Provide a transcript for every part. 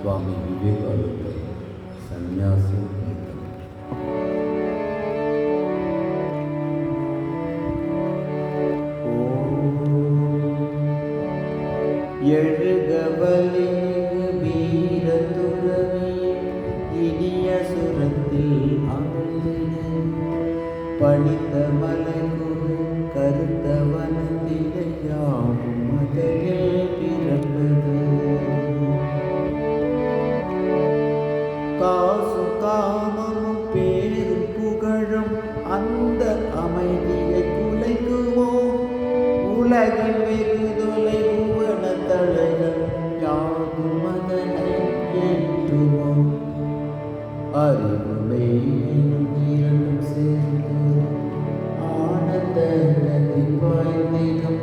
சுவாமி விவேகானந்தர் சந்நியாசி கீதம். எழுக வலிமிகு வீர துறவி இனிய சுரத்தில் அமர்ந்திட பணித்த மலைகுரு கருத்த வனத்திடையாகும் மதையில் பிறப்பது காசு காமமும் பேரும் புகழும் அந்த அமைதியை குலைக்குமோ உலகில் வெகு தொலை புவன தலைகள் யாரும் அதனை ஏற்றுமோ அறிவுமை எனும் இரண்டும் சேர்ந்து ஆனந்த நதி பாய்ந்திடும்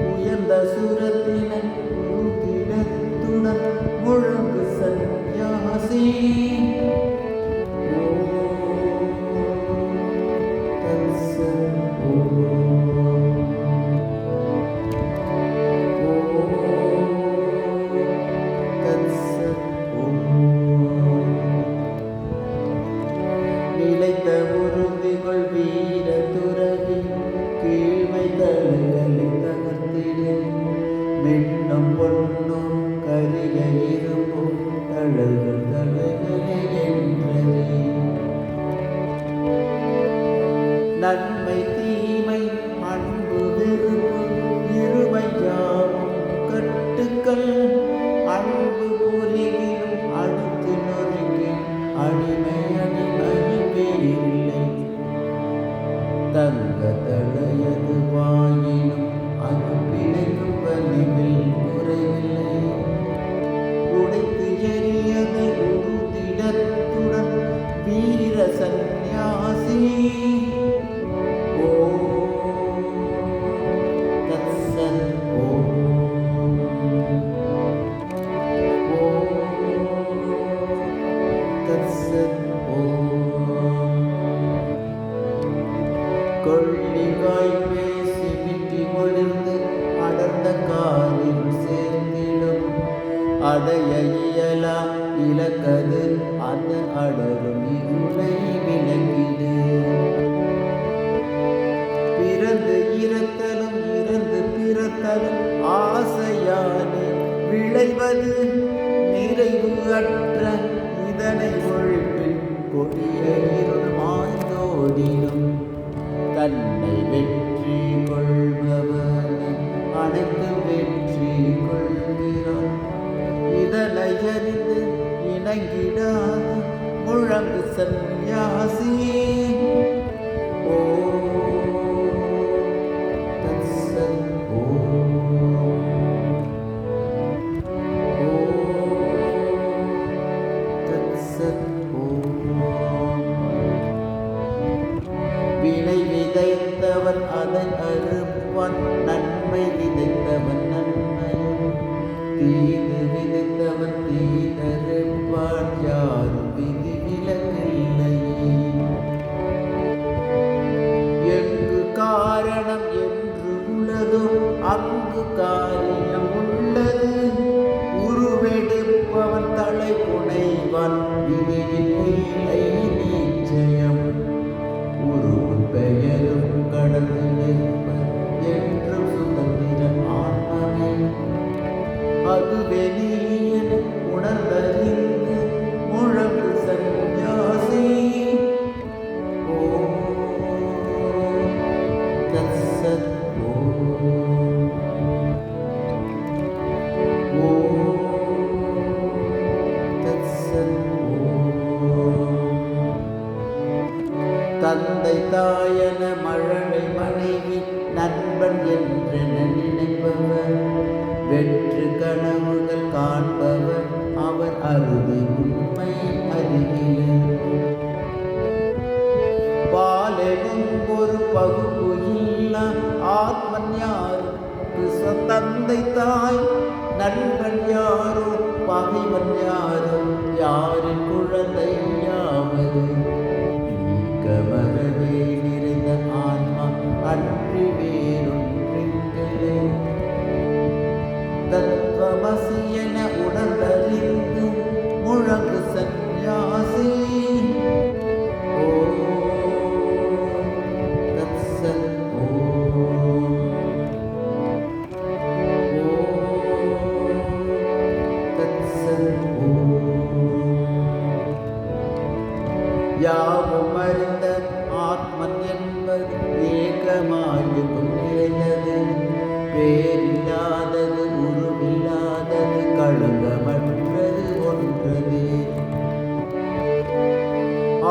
உயர்ந்த சுரத்தினன் உருகிடத்துடன் முழங்கு சந்நியாசி நிலைத்த உறுதிகள் வீர துறவி கீழ்மை தழுகளை தகர்த்திட மின்னும் பொன்னும் கரிய இரும்பும் தழல்கள் தலைகளே என்றதே நன்மை தீமை அன்பு வெறுப்பு இருமை யாவும் கட்டுக்கள் அன்பு புரிகிலும் அடுத்து நொறுக்கி அடிமை இல்லை தங்க தடையது வாயினும் அது பிழைக்கும் வலிவில் குறைவில்லை உடைத்து எரியது உறுதிடத்துடன் வீர சந்நியாசி ஓ தத்சத் கொள்ளிவாய் பேசி விட்டி ஒளிர்ந்து அடர்ந்த காரில் சேர்ந்திடும் அடைய இயலா இலக்கது அந்த அடரும் இருளை விளங்கிடு பிறந்து இறத்தலும் இறந்து பிறத்தலும் ஆசையானே விளைவது நிறைவு அற்ற இதனை ஒழிப்பில் கொடிய இருள் மாய்ந்தோடினும் தன்னை வெற்றி கொள்பவனை அனைத்து வெற்றி கொள்கிறான் இதனை அறிந்து இணங்கிடாத முழங்கு சந்நியாசி ஓ தத்சத் வினை விதைத்தவன் அதை அறுப்பான் நன்மை விதைத்தவன் நன்மையும் தீது விதைத்தவன் தீதறுப்பான் யாரும் விதி விலக்கில்லை எங்கு காரணம் என்று உள்ளதோ அங்கு காரியம் உள்ளது உருவெடுப்பவன் தலை புனைவான் விதியின் இல்லை நிச்சயம் உருவும் பெயரும் கடந்து நிற்பர் என்றும் சுதந்திர ஆன்மமே அதுவே நீயன் உணர்ந்தறிந்து முழங்கு சந்நியாசி ஓ தத்சத் ஓ தத்சத் தந்தை தாயன மழலை மனைவி நண்பன் என்றென நினைப்பவர் வெற்று கனவுகள் காண்பவர் அவர் அறுதி உண்மை அறிகிறார் பாலெனும் ஒரு பகுப்பு இல்லா ஆத்மன் யாருக்கு தந்தை தாய் நண்பன் யாரோ பகைவன் யாரோ யாரின் குழந்தை யாவது கமரவே நிறைந்த ஆன்மா அன்றி வேறொன்றில்லை தத்துவமசி என உணர்ந்தறி முழங்கு சந்நியாசி. ஓம் தத்சத். ஓம் தத்சத். யாவும் அறிந்த ஆத்மன் என்பது ஏகமாயும் நிறைந்தது, பேரில்லாதது, உருவில்லாதது, களங்கமற்றது ஒன்றது.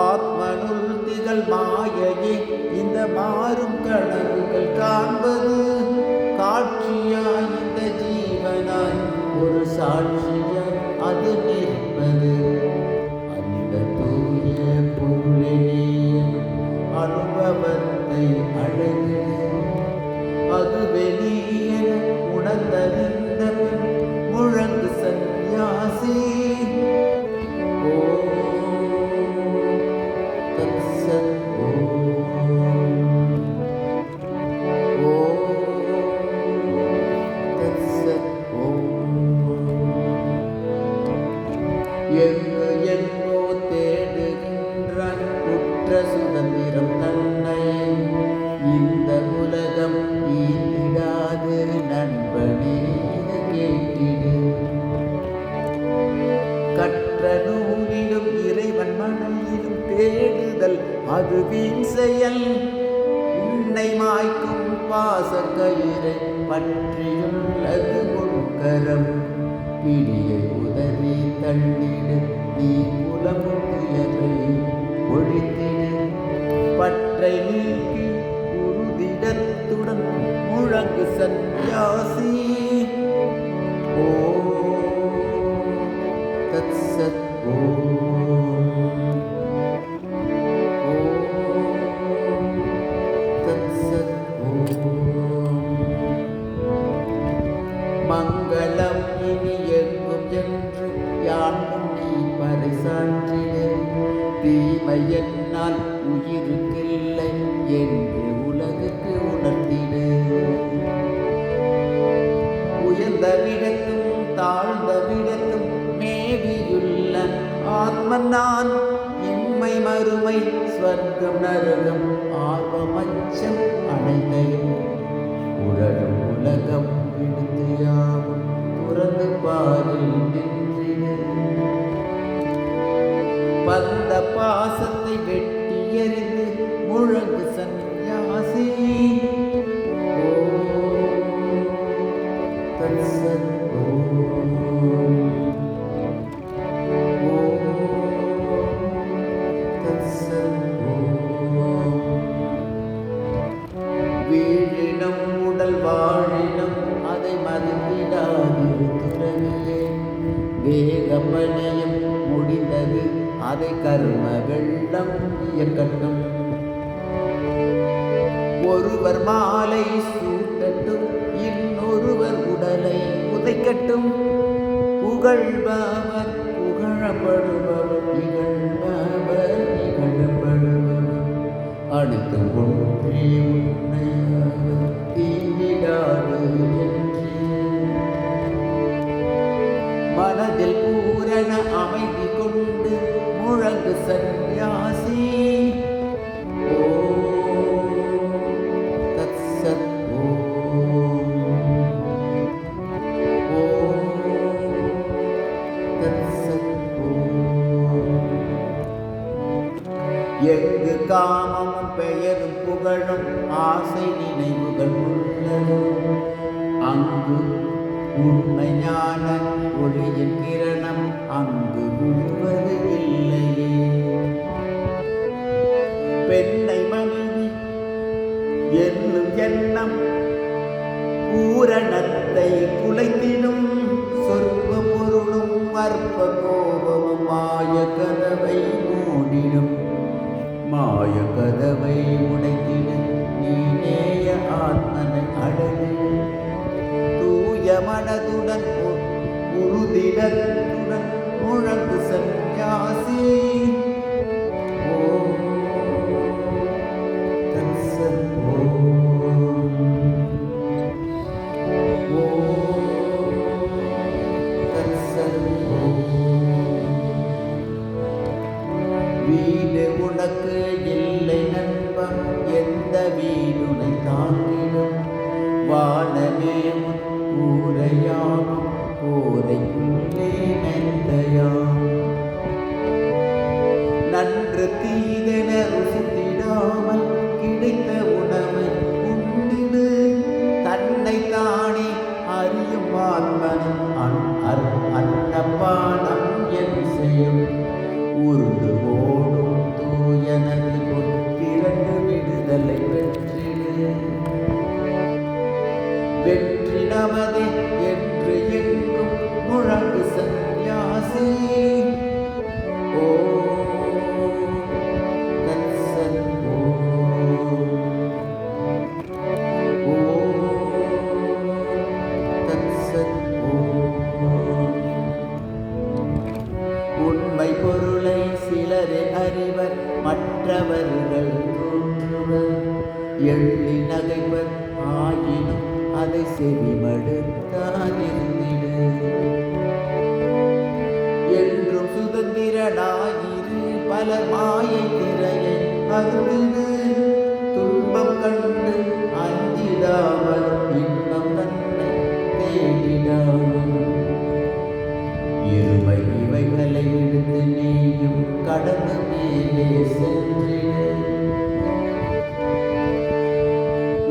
ஆத்மனுள் திகழ் மாயையே இந்த மாறும் கனவுகள் காண்பது, காட்சியாய் இந்த ஜீவனாய் ஒரு சாட்சியாய் அது நிற்பது. அந்த தூய பொருளிலேயே அனுபவத்தை அழகு, அது வெளியே உணர்ந்தறிந்த முழங்கு சந்நியாசி. ஓம் தத்சத். ஓம் தத்சத். எங்கு எங்கோ தேடுகின்றான் உற்ற சுதந்திரம் தன்னை, இந்த உலகம் ஈடாது நண்பனே கேட்டிடு. கற்ற நூலிலும் இறைவன் மனதிலும் தேடுதல் அது வீண் செயல். உன்னை மாய்க்கும் பாசக்கயிறை பற்றியுள்ளது உன்கரம். பிடியை உதவி தள்ளிடு, நீ புலமுயரை ஒழித்திடு. பற்றை நீக்கி உறுதிடத்துடன் முழங்கு சந்நியாசி. ஓம் தத்சத். தத்சத். மங்களம் இனி எங்கும் என்று யாண்டும் நீ பறைசாற்றிடு. தீமை என்னால் உயிருக்கில்லை என்று உலகுக்கு உணர்த்திடு. உயர்ந்த விடத்தும் தாழ்ந்த விடத்தும் மேவியுள்ள ஆத்மன் நான். இம்மை மறுமை ஸ்வர்க்கம் நரகம் ஆர்வமச்சம் அனைத்தையும் உழலும் உலகம் விடுத்து யாவும் துறந்து பாரில் நின்றிடு. பந்த பாசத்தை வெட்டி எறிந்து முழங்கு சந்நியாசி. ஓம் தத்சத். வீழினம் உடல் வாழினம் அதை மதிப்பிடாதிரு துறவியே. வேகப்பணியும் முடிந்தது அதை கர்ம வெள்ளம் இயக்கட்டும். ஒருவர் மாலை சூட்டட்டும், இன்னொருவர் உடலை உதைக்கட்டும். புகழ்பவர் புகழப்படுபவர், இகழ்பவர் இகழப்படுபவர். அனைத்தும் ஒன்றே உன்னையாக தீண்டிடாது என்று மனதில் பூரண அமைதி கொண்டு முழங்கு சந்நியாசி. ஓம் தத்சத். ஓம் தத்சத். எங்கு காமமும் பெயரும் புகழும் ஆசை நினைவுகள் உள்ளது, அங்கு உண்மை ஞான ஒளியின் கிரணம் அங்கு விழுவது இல்லையே. பெண்ணை மனைவி என்னும் எண்ணம் பூரணத்தை குலைத்திடும். சொற்ப பொருளும் அற்ப கோபமும் மாய கதவை மூடிடும். மாய கதவை உடைத்திடு, நீ நேய ஆத்மனை அழகு. தூய மனதுடன் உறுதிடத்துடன் முழங்கு சந்நியாசி. ஓம் தத்சத். ஓம் தத்சத். வீடு உனக்கு இல்லை நண்பன், எந்த வீடுனை தாங்கிடும்? வானமே கூரையாகும், கூரைக்குள்ளே மெத்தையாம். நன்று தீதென ருசித்திடாமல் கிடைத்த உணவை உண்டிடு. தன்னை தானே அறியும் ஆத்மன் அன்னப்பானம் என் செய்யும். உருண்டு ஓடும் தூயனது பொற்பிரண்டு விடுதலை பெற்றிடு. வெற்றி நமதே என்று எங்கும் முழங்கு சந்நியாசி. ஓ தத்சத் ஓ தத்சத் உண்மை பொருளை சிலரே அறிவர், மற்றவர்கள் தோன்றுவர். எள்ளி நகைவர் ஆயினும் அதை செவிமடுத்தாதிருந்திடு. என்றும் சுதந்திரனாயிரு, பல மாயை திரையை அருந்திடு. துன்பம் கண்டு அஞ்சிடாமல் இன்பம் தன்னை தேடிடாமல். இருமை இவைகளை எடுத்து நீயும் கடந்து மேலே சென்றிடு.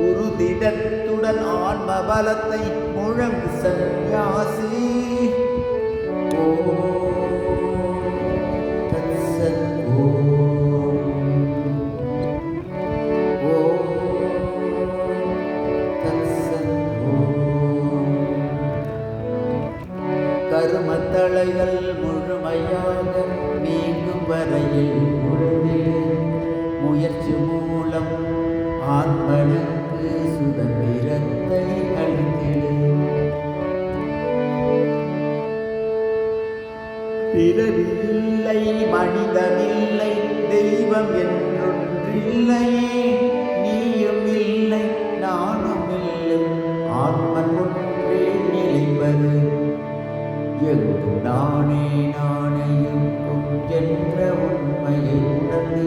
உறுதிடத்துடன் ஆன்ம பலத்தை முழங்கு சந்நியாசி. ஓ தத்சத் ஓ தத்சத் கருமத்தளைகள் முழுமையாக நீங்கும் வரையில் உழுதிடு. முயற்சி மூலம் ஆத்மனுக்கு சுதந்திரத்தை அளித்திடு. பிறவி இல்லை, மனிதனில்லை, தெய்வம் என்றொன்றில்லையே. நீயும் இல்லை, நானும் இல்லை, ஆத்மன் ஒன்றே நிலைப்பது. எங்கும் நானே நானே எங்கும் என்ற உண்மையை உணர்ந்து